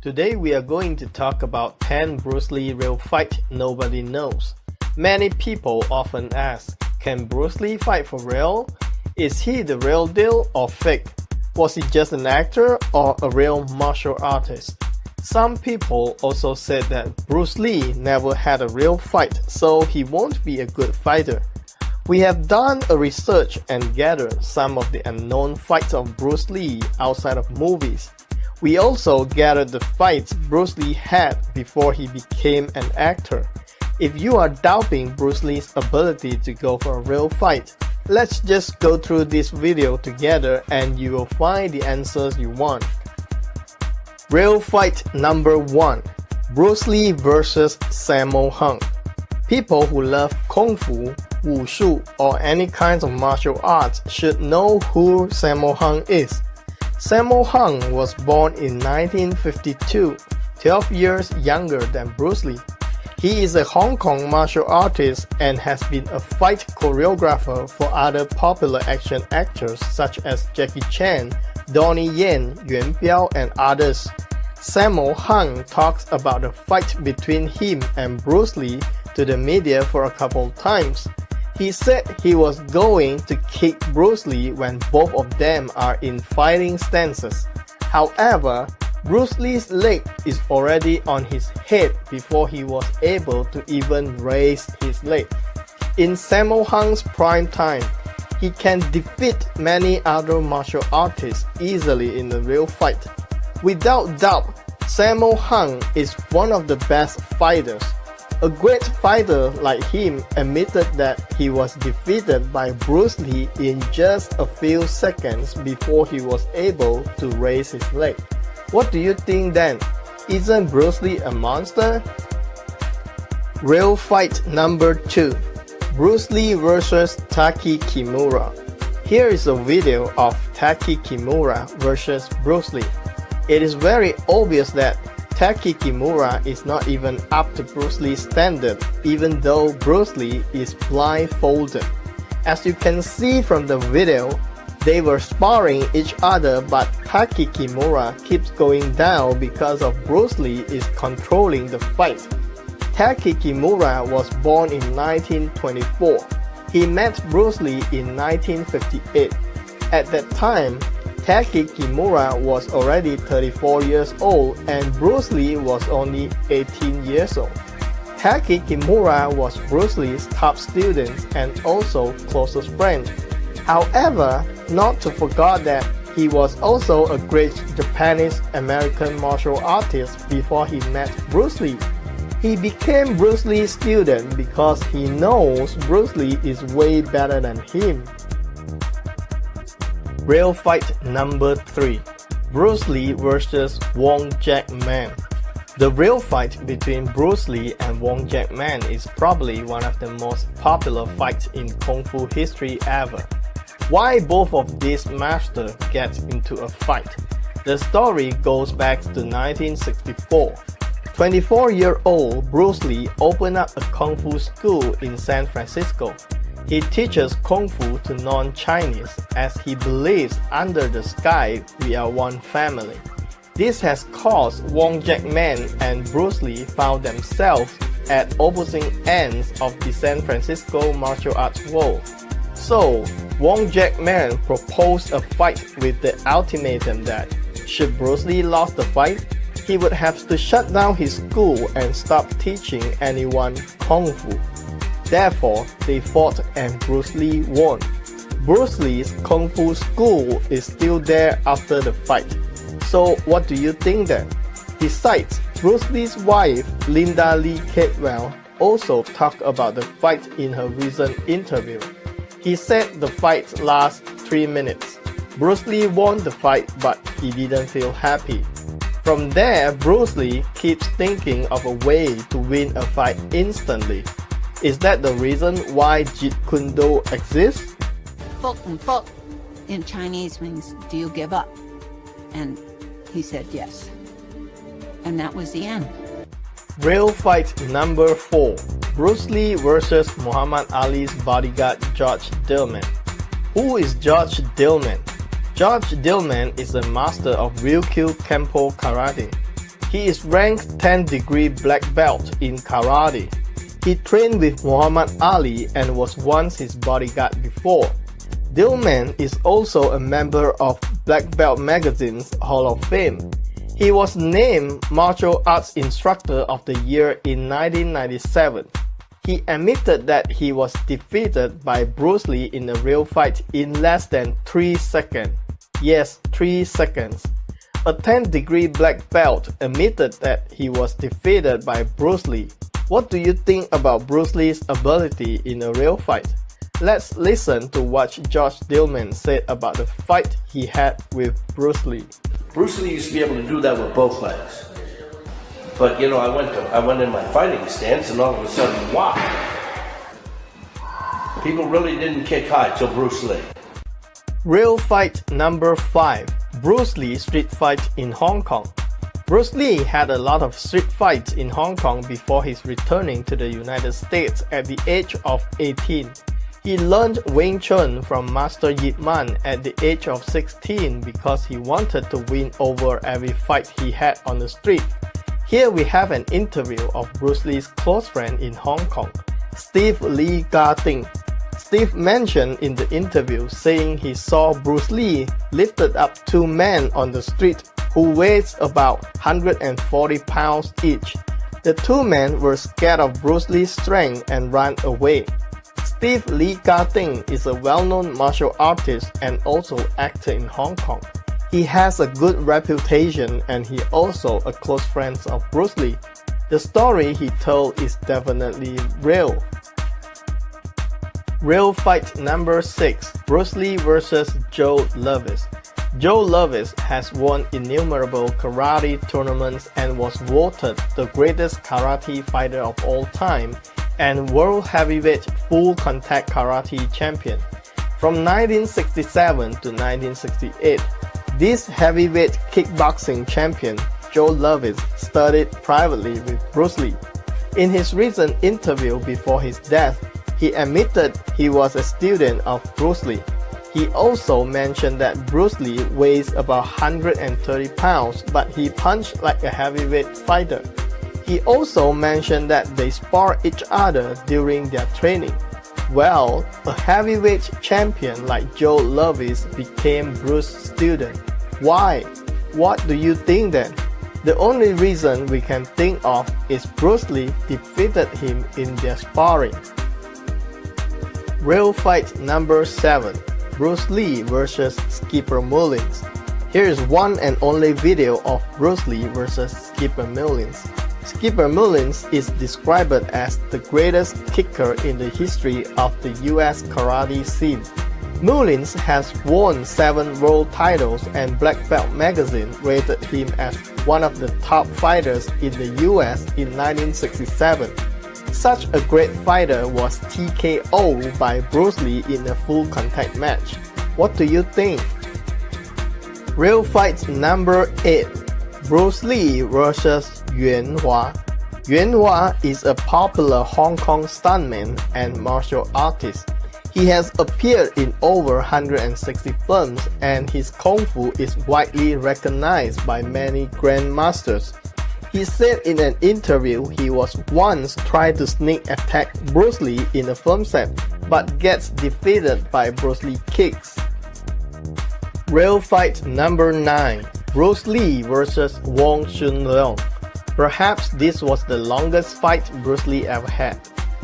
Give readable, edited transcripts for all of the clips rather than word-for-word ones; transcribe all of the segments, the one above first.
Today we are going to talk about 10 Bruce Lee real fight nobody knows. Many people often ask, can Bruce Lee fight for real? Is he the real deal or fake? Was he just an actor or a real martial artist? Some people also said that Bruce Lee never had a real fight, so he won't be a good fighter. We have done a research and gathered some of the unknown fights of Bruce Lee outside of movies. We also gathered the fights Bruce Lee had before he became an actor. If you are doubting Bruce Lee's ability to go for a real fight, let's just go through this video together and you will find the answers you want. Real fight number 1. Bruce Lee vs. Sammo Hung. People who love kungfu, wushu, or any kinds of martial arts should know who Sammo Hung is. Sammo Hung was born in 1952, 12 years younger than Bruce Lee. He is a Hong Kong martial artist and has been a fight choreographer for other popular action actors such as Jackie Chan, Donnie Yen, Yuan Biao, and others. Sammo Hung talks about the fight between him and Bruce Lee to the media for a couple times. He said he was going to kick Bruce Lee when both of them are in fighting stances. However, Bruce Lee's leg is already on his head before he was able to even raise his leg. In Sammo Hung's prime time, he can defeat many other martial artists easily in a real fight. Without doubt, Sammo Hung is one of the best fighters. A great fighter like him admitted that he was defeated by Bruce Lee in just a few seconds before he was able to raise his leg. What do you think then? Isn't Bruce Lee a monster? Real fight number 2. Bruce Lee vs. Taki Kimura. Here is a video of Taki Kimura vs. Bruce Lee. It is very obvious that Taki Kimura is not even up to Bruce Lee's standard, even though Bruce Lee is blindfolded. As you can see from the video, they were sparring each other, but Taki Kimura keeps going down because of Bruce Lee is controlling the fight. Taki Kimura was born in 1924. He met Bruce Lee in 1958. At that time, Taki Kimura was already 34 years old and Bruce Lee was only 18 years old. Taki Kimura was Bruce Lee's top student and also closest friend. However, not to forget that he was also a great Japanese-American martial artist before he met Bruce Lee. He became Bruce Lee's student because he knows Bruce Lee is way better than him. Real fight number 3. Bruce Lee vs. Wong Jack Man. The real fight between Bruce Lee and Wong Jack Man is probably one of the most popular fights in Kung Fu history ever. Why both of these masters get into a fight? The story goes back to 1964. 24-year-old Bruce Lee opened up a Kung Fu school in San Francisco. He teaches Kung Fu to non-Chinese as he believes under the sky we are one family. This has caused Wong Jack Man and Bruce Lee found themselves at opposing ends of the San Francisco martial arts world. So, Wong Jack Man proposed a fight with the ultimatum that, should Bruce Lee lose the fight, he would have to shut down his school and stop teaching anyone Kung Fu. Therefore, they fought and Bruce Lee won. Bruce Lee's Kung Fu school is still there after the fight. So what do you think then? Besides, Bruce Lee's wife, Linda Lee Cadwell, also talked about the fight in her recent interview. He said the fight lasts 3 minutes. Bruce Lee won the fight, but he didn't feel happy. From there, Bruce Lee keeps thinking of a way to win a fight instantly. Is that the reason why Jeet Kune Do exists? Fuck and fuck in Chinese means, do you give up? And he said yes. And that was the end. Real fight number 4. Bruce Lee vs. Muhammad Ali's bodyguard George Dillman. Who is George Dillman? George Dillman is a master of Ryukyu Kempo Karate. He is ranked 10th-degree black belt in karate. He trained with Muhammad Ali and was once his bodyguard before. Dillman is also a member of Black Belt Magazine's Hall of Fame. He was named Martial Arts Instructor of the Year in 1997. He admitted that he was defeated by Bruce Lee in a real fight in less than 3 seconds. Yes, 3 seconds. A 10th-degree black belt admitted that he was defeated by Bruce Lee. What do you think about Bruce Lee's ability in a real fight? Let's listen to what George Dillman said about the fight he had with Bruce Lee. Bruce Lee used to be able to do that with both legs. But you know, I went in my fighting stance and all of a sudden, wow. People really didn't kick high till Bruce Lee. Real fight number 5. Bruce Lee street fight in Hong Kong. Bruce Lee had a lot of street fights in Hong Kong before his returning to the United States at the age of 18. He learned Wing Chun from Master Yip Man at the age of 16 because he wanted to win over every fight he had on the street. Here we have an interview of Bruce Lee's close friend in Hong Kong, Steve Lee Gar-ting. Steve mentioned in the interview saying he saw Bruce Lee lifted up 2 men on the street who weighs about 140 pounds each. The 2 men were scared of Bruce Lee's strength and ran away. Steve Lee Gar-ting is a well-known martial artist and also actor in Hong Kong. He has a good reputation and he also a close friend of Bruce Lee. The story he told is definitely real. Real fight number 6. Bruce Lee vs. Joe Louis. Joe Louis has won innumerable karate tournaments and was voted the greatest karate fighter of all time and world heavyweight full contact karate champion. From 1967 to 1968, this heavyweight kickboxing champion, Joe Louis, studied privately with Bruce Lee. In his recent interview before his death, he admitted he was a student of Bruce Lee. He also mentioned that Bruce Lee weighs about 130 pounds, but he punched like a heavyweight fighter. He also mentioned that they spar each other during their training. Well, a heavyweight champion like Joe Louis became Bruce's student. Why? What do you think then? The only reason we can think of is Bruce Lee defeated him in their sparring. Real fight number 7. Bruce Lee vs. Skipper Mullins. Here is one and only video of Bruce Lee vs. Skipper Mullins. Skipper Mullins is described as the greatest kicker in the history of the US karate scene. Mullins has won 7 world titles and Black Belt Magazine rated him as one of the top fighters in the US in 1967. Such a great fighter was TKO'd by Bruce Lee in a full contact match. What do you think? Real fight number 8. Bruce Lee vs. Yuan Hua. Yuan Hua is a popular Hong Kong stuntman and martial artist. He has appeared in over 160 films and his kungfu is widely recognized by many grandmasters. He said in an interview he was once tried to sneak attack Bruce Lee in a film set, but gets defeated by Bruce Lee kicks. Real fight number 9. Bruce Lee vs. Wong Chun Leong. Perhaps this was the longest fight Bruce Lee ever had.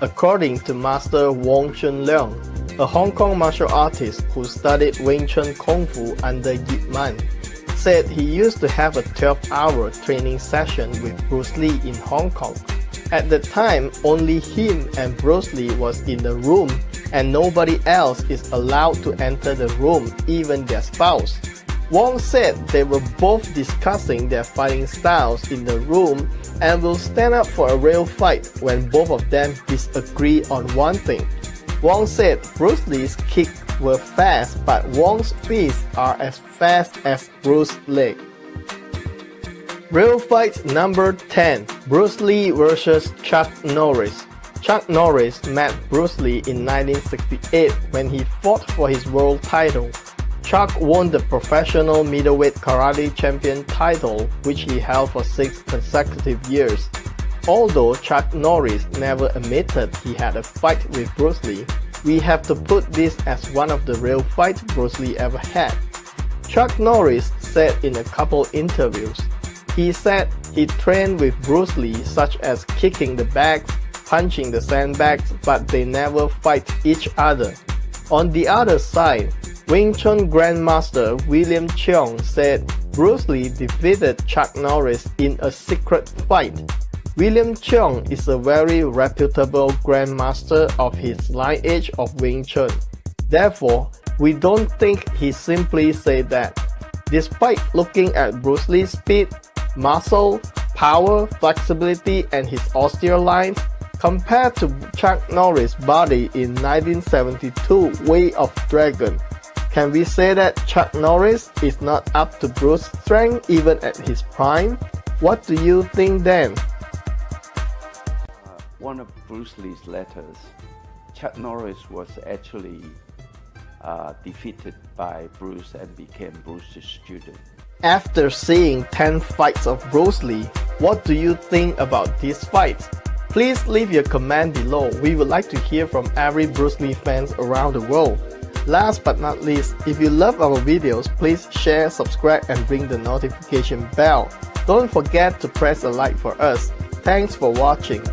According to Master Wong Chun Leong, a Hong Kong martial artist who studied Wing Chun Kung Fu under Yip Man, said he used to have a 12-hour training session with Bruce Lee in Hong Kong. At the time, only him and Bruce Lee was in the room and nobody else is allowed to enter the room, even their spouse. Wong said they were both discussing their fighting styles in the room and will stand up for a real fight when both of them disagree on one thing. Wong said Bruce Lee's kicks were fast, but Wong's fists are as fast as Bruce's leg. Real fight number 10. Bruce Lee vs. Chuck Norris. Chuck Norris met Bruce Lee in 1968 when he fought for his world title. Chuck won the professional middleweight karate champion title, which he held for 6 consecutive years. Although Chuck Norris never admitted he had a fight with Bruce Lee, we have to put this as one of the real fights Bruce Lee ever had. Chuck Norris said in a couple interviews, he said he trained with Bruce Lee such as kicking the bags, punching the sandbags, but they never fight each other. On the other side, Wing Chun Grandmaster William Cheong said Bruce Lee defeated Chuck Norris in a secret fight. William Cheong is a very reputable grandmaster of his lineage of Wing Chun. Therefore, we don't think he simply said that. Despite looking at Bruce Lee's speed, muscle, power, flexibility, and his austere lines, compared to Chuck Norris' body in 1972 Way of Dragon, can we say that Chuck Norris is not up to Bruce's strength even at his prime? What do you think then? One of Bruce Lee's letters, Chuck Norris was actually defeated by Bruce and became Bruce's student. After seeing 10 fights of Bruce Lee, what do you think about these fights? Please leave your comment below. We would like to hear from every Bruce Lee fans around the world. Last but not least, if you love our videos, please share, subscribe, and ring the notification bell. Don't forget to press a like for us. Thanks for watching.